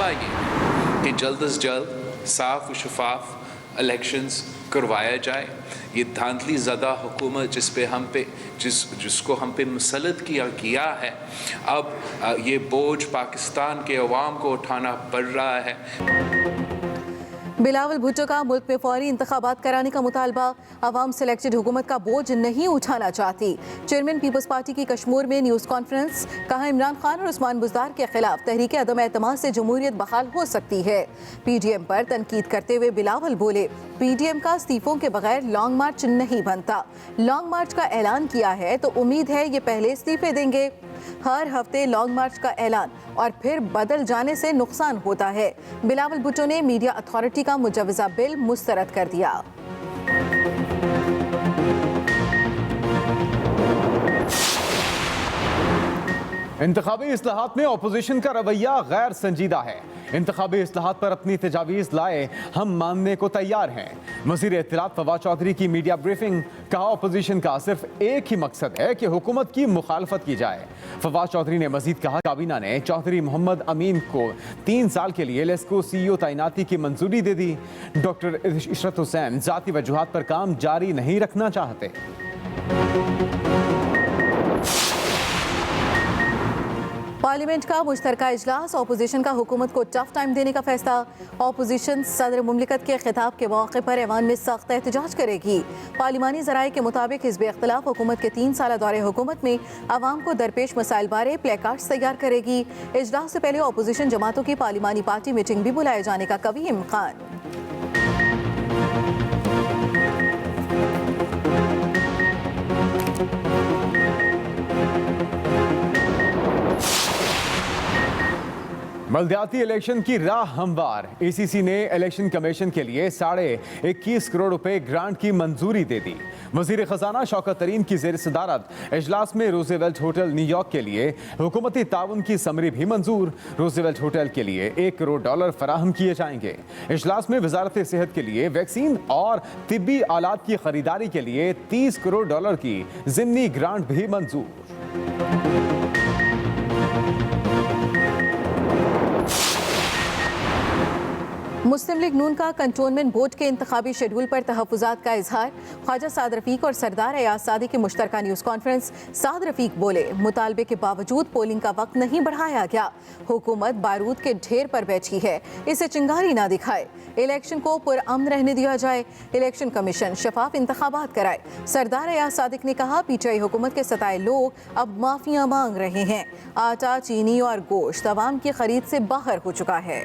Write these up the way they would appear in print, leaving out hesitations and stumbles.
मसला ये है कि जल्द अज जल्द साफ व शफाफ इलेक्शंस करवाया जाए। ये धांधली ज़दा हुकूमत जिसको हम पे मुसल्लत किया है, अब ये बोझ पाकिस्तान के अवाम को उठाना पड़ रहा है। बिलावल भुट्टो का मुल्क में फौरी इंतखाबात कराने का मुतालबा। अवाम सिलेक्टेड हुकूमत का बोझ नहीं उठाना चाहती। चेयरमैन पीपल्स पार्टी की कश्मीर में न्यूज़ कॉन्फ्रेंस। कहा इमरान खान और उस्मान बुज़दार के खिलाफ तहरीक अदम एतमाद से जमहूरियत बहाल हो सकती है। PDM पर तनकीद करते हुए बिलावल बोले, PDM का इस्तीफों के बगैर लॉन्ग मार्च नहीं बनता। लॉन्ग मार्च का ऐलान किया है तो उम्मीद है ये पहले इस्तीफे देंगे। हर हफ्ते लॉन्ग मार्च का ऐलान और फिर बदल जाने से नुकसान होता है। बिलावल भुट्टो ने मीडिया अथॉरिटी का मुजवजा बिल मुस्तरद कर दिया। इंतखाबी इस्लाहात में अपोजिशन का रवैया गैर संजीदा है। इंतखाबी इस्लाहात पर अपनी तजावीज़ लाए, हम मानने को तैयार हैं। वज़ीर इत्तलात फवाद चौधरी की मीडिया ब्रीफिंग। कहा अपोजिशन का सिर्फ एक ही मकसद है कि हुकूमत की मुखालफत की जाए। फवाद चौधरी ने मजीद कहा काबीना ने चौधरी मोहम्मद अमीन को 3 साल के लिए लेस्को CEO तैनाती की मंजूरी दे दी। डॉक्टर इशरत हुसैन जाती वजूहात पर काम जारी नहीं रखना चाहते। पार्लियामेंट का मुश्तरका इजलास। अपोजिशन का हुकूमत को टफ टाइम देने का फैसला। अपोजिशन सदर मुमलिकत के खिताब के मौके पर ऐवान में सख्त एहतजाज करेगी। पार्लिमानी ज़राए के मुताबिक हिज़्ब इख्तिलाफ हुकूमत के 3 साल दौरे हुकूमत में आवाम को दरपेश मसाइल बारे प्ले कार्ड्स तैयार करेगी। इजलास से पहले अपोजिशन जमातों की पार्लिमानी पार्टी मीटिंग भी बुलाए जाने का कभी इम्कान। बल्दियाती इलेक्शन की राह हमवार। ACC ने इलेक्शन कमीशन के लिए 21.5 करोड़ रुपए ग्रांट की मंजूरी दे दी। वजीर खजाना शौकत तरीन की ज़ेर सदारत इजलास में रूज़वेल्ट होटल न्यूयॉर्क के लिए हुकूमती ताउन की समरी भी मंजूर। रूज़वेल्ट होटल के लिए $1 करोड़ फराहम किए जाएंगे। इजलास में वजारत सेहत के लिए वैक्सीन और तिब्बी आलात की खरीदारी के लिए $30 करोड़ की ज़िमनी ग्रांट भी मंजूर। मुस्लिम लीग नून का कंटोनमेंट बोर्ड के इंतखाबी शेड्यूल पर तहफ़्फ़ुज़ात का इजहार। ख्वाजा साद रफ़ीक और सरदार अयाज सादी की मुश्तरका न्यूज़ कॉन्फ्रेंस। साद रफ़ीक बोले, मुतालबे के बावजूद पोलिंग का वक्त नहीं बढ़ाया गया। हुकूमत बारूद के ढेर पर बैठी है, इसे चिंगारी ना दिखाए। इलेक्शन को पुरअमन रहने दिया जाए। इलेक्शन कमीशन शफाफ इंतखाबात कराए। सरदार अयाज सादिक ने कहा PTI हुकूमत के सताए लोग अब माफिया मांग रहे हैं। आटा, चीनी और गोश्त अवाम की खरीद से बाहर हो चुका है।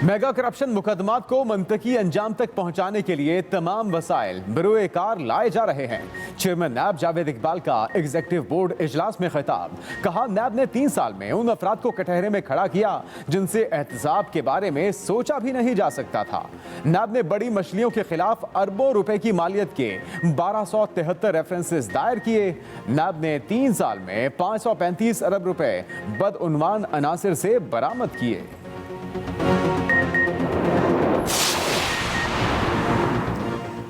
मेगा करप्शन मुकदमात को मंतकी अंजाम तक पहुंचाने के लिए तमाम वसाइल बरूए कार लाए जा रहे हैं। चेयरमैन नैब जावेद इकबाल का एग्जीक्यूटिव बोर्ड इजलास में खिताब। कहा नैब ने 3 साल में उन अफराद को कटहरे में खड़ा किया जिनसे एहतसाब के बारे में सोचा भी नहीं जा सकता था। नैब ने बड़ी मछलियों के खिलाफ अरबों रुपए की मालियत के 1273 रेफरेंसेस दायर किए। नैब ने 3 साल में 535 अरब रुपए बदउनवान अनासिर से बरामद किए।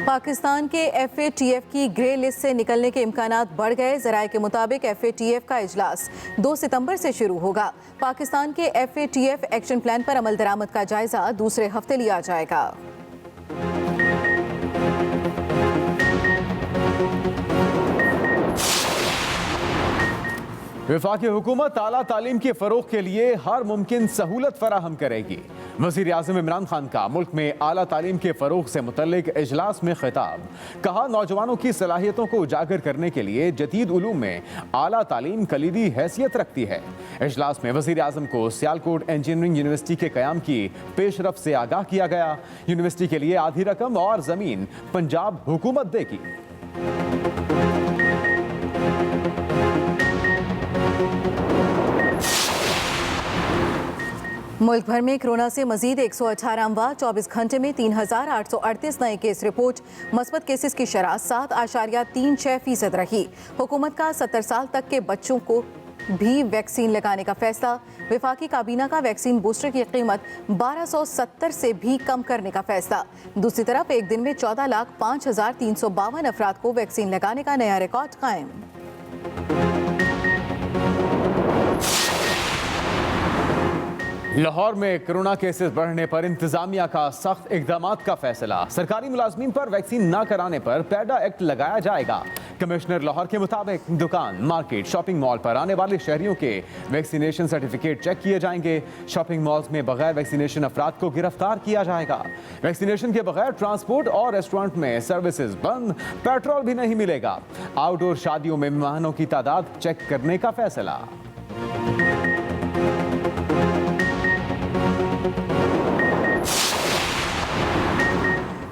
पाकिस्तान के FATF की ग्रे लिस्ट से निकलने के इम्कानात बढ़ गए। ज़राए के मुताबिक FATF का इजलास 2 सितंबर से शुरू होगा। पाकिस्तान के FATF एक्शन प्लान पर अमल दरामद का जायजा दूसरे हफ्ते लिया जाएगा। वफाकी हुकूमत आला तालीम के फ़रोग़ के लिए हर मुमकिन सहूलत फराहम करेगी। वज़ीर आज़म इमरान खान का मुल्क में आला तालीम के फ़रोग़ से मुतल्लिक इजलास में खिताब। कहा नौजवानों की सलाहियतों को उजागर करने के लिए जदीद उलूम में आला तालीम कलीदी हैसियत रखती है। इजलास में वज़ीर आज़म को सियालकोट इंजीनियरिंग यूनिवर्सिटी के क़याम की पेशरफ से आगाह किया गया। यूनिवर्सिटी के लिए आधी रकम और ज़मीन पंजाब हुकूमत देगी। मुल्क भर में कोरोना से मजीद 118 अमवात। 24 घंटे में 3838 नए केस रिपोर्ट। मस्बत केसेस की शरह 7.36% रही। हुकूमत का 70 साल तक के बच्चों को भी वैक्सीन लगाने का फैसला। वफाकी काबीना का वैक्सीन बूस्टर की कीमत 1270 से भी कम करने का फैसला। दूसरी तरफ एक दिन में 14,05,352 अफराद को वैक्सीन लगाने का नया रिकॉर्ड कायम। लाहौर में कोरोना केसेस बढ़ने पर इंतजामिया का सख्त इकदाम का फैसला। सरकारी मुलाजमीन पर वैक्सीन न कराने पर पैडा एक्ट लगाया जाएगा। कमिश्नर लाहौर के मुताबिक दुकान, मार्केट, शॉपिंग मॉल पर आने वाले शहरियों के वैक्सीनेशन सर्टिफिकेट चेक किए जाएंगे। शॉपिंग मॉल्स में बगैर वैक्सीनेशन अफराद को गिरफ्तार किया जाएगा। वैक्सीनेशन के बगैर ट्रांसपोर्ट और रेस्टोरेंट में सर्विसेज बंद, पेट्रोल भी नहीं मिलेगा। आउटडोर शादियों में मेहमानों की तादाद चेक करने का फैसला।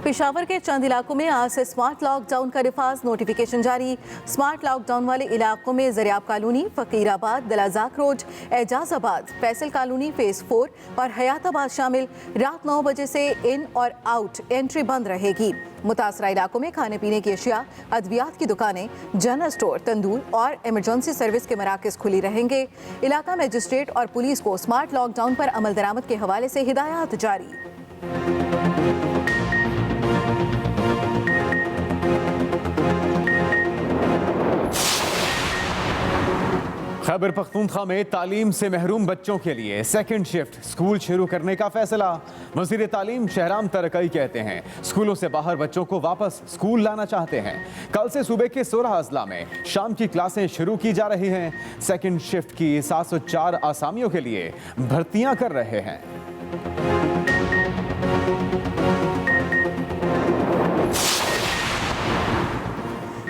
पेशावर के चंद इलाकों में आज से स्मार्ट लॉकडाउन का नफाज, नोटिफिकेशन जारी। स्मार्ट लॉकडाउन वाले इलाकों में Zaryab colony, Faqirabad, Dalazak road, Ejazabad, Faisal colony phase 4 और हयाताबाद शामिल। रात 9 बजे से इन और आउट एंट्री बंद रहेगी। मुतासरा इलाकों में खाने पीने की अशिया, अद्वियात की दुकानें, जनरल स्टोर, तंदूर और इमरजेंसी सर्विस के मराकज खुली रहेंगे। इलाका मजिस्ट्रेट और पुलिस को स्मार्ट लॉकडाउन पर अमल दरामद के हवाले से हिदायत जारी। खैबर पख्तूनख्वा में तालीम से महरूम बच्चों के लिए सेकंड शिफ्ट स्कूल शुरू करने का फैसला। वज़ीर तालीम शहराम तरकई कहते हैं स्कूलों से बाहर बच्चों को वापस स्कूल लाना चाहते हैं। कल से सूबे के 16 अजला में शाम की क्लासें शुरू की जा रही हैं। सेकंड शिफ्ट की 704 आसामियों के लिए भर्तियां कर रहे हैं।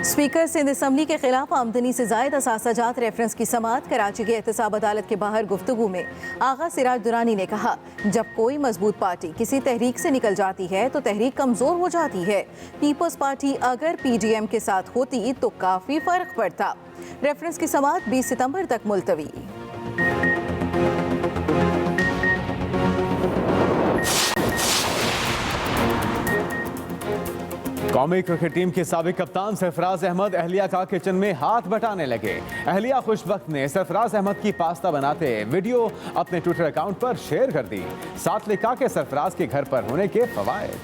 स्पीकर सिंध असम्बली के खिलाफ आमदनी से जायद असासाजात रेफरेंस की समाअत। कराची की एहतसाब अदालत के बाहर गुफ्तगू में आगा सिराज दुरानी ने कहा, जब कोई मजबूत पार्टी किसी तहरीक से निकल जाती है तो तहरीक कमजोर हो जाती है। पीपल्स पार्टी अगर PDM के साथ होती तो काफी फर्क पड़ता। रेफरेंस की समाअत 20 सितंबर तक मुलतवी। कौमी क्रिकेट टीम के साबिक कप्तान सरफराज अहमद अहलिया का किचन में हाथ बटाने लगे। अहलिया खुशबख्त ने सरफराज अहमद की पास्ता बनाते वीडियो अपने ट्विटर अकाउंट पर शेयर कर दी। साथ लिखा कि सरफराज के घर पर होने के फवायद।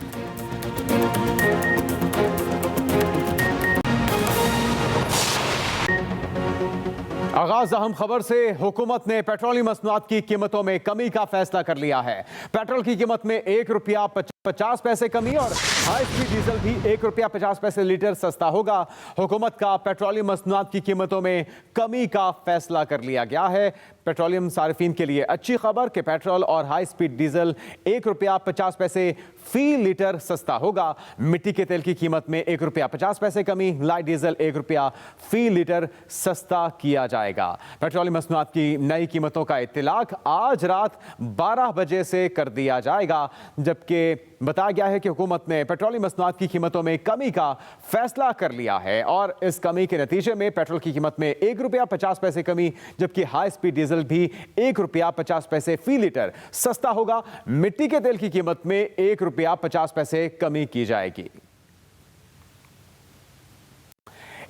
आगाज अहम खबर से। हुकूमत ने पेट्रोलियम मसनूआत की कीमतों में कमी का फैसला कर लिया है। पेट्रोल की कीमत में ₹1.50 कमी और हाई स्पीड डीजल भी ₹1.50 लीटर सस्ता होगा। हुकूमत का पेट्रोलियम मसनूआत की कीमतों में कमी का फैसला कर लिया गया है। पेट्रोलियम सार्फिन के लिए अच्छी खबर कि पेट्रोल और हाई स्पीड डीजल ₹1.50 फी लीटर सस्ता होगा। मिट्टी के तेल की कीमत में ₹1.50 कमी, लाइट डीजल ₹1 फी लीटर सस्ता किया जाएगा। पेट्रोलियम मसनूआत की नई कीमतों का इत्तलाक आज रात 12 बजे से कर दिया जाएगा। जबकि बताया गया है कि हुकूमत ने पेट्रोलियम मसनूआत की कीमतों में कमी का फैसला कर लिया है और इस कमी के नतीजे में पेट्रोल की कीमत में ₹1.50 कमी, जबकि हाई स्पीड डीजल भी ₹1.50 फी लीटर सस्ता होगा। मिट्टी के तेल की कीमत में ₹1.50 कमी की जाएगी।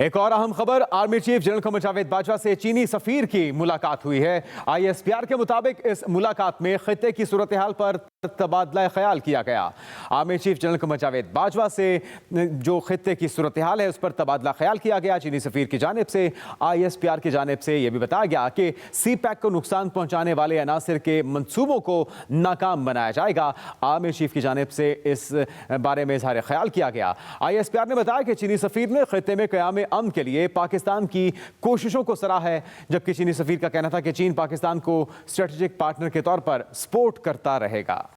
एक और अहम खबर, army chief general Qamar Javed Bajwa से चीनी सफीर की मुलाकात हुई है। ISPR के मुताबिक इस मुलाकात में खित्ते की सूरत हाल पर तबादला ख्याल किया गया। Army chief general Qamar Javed Bajwa से जो खित्ते की सूरत हाल है उस पर तबादला ख्याल किया गया। चीनी सफीर की जानिब से ISPR की जानिब से यह भी बताया गया कि CPEC को नुकसान पहुंचाने वाले अनासिर के मंसूबों को नाकाम बनाया जाएगा। आर्मी चीफ की जानिब से इस बारे में इजहार ख्याल किया गया। ISPR ने बताया कि चीनी सफीर ने खित्ते में क़याम अमन के लिए पाकिस्तान की कोशिशों को सराहा है, जबकि चीनी सफीर का कहना था कि चीन पाकिस्तान को स्ट्रेटेजिक पार्टनर के तौर पर सपोर्ट करता रहेगा।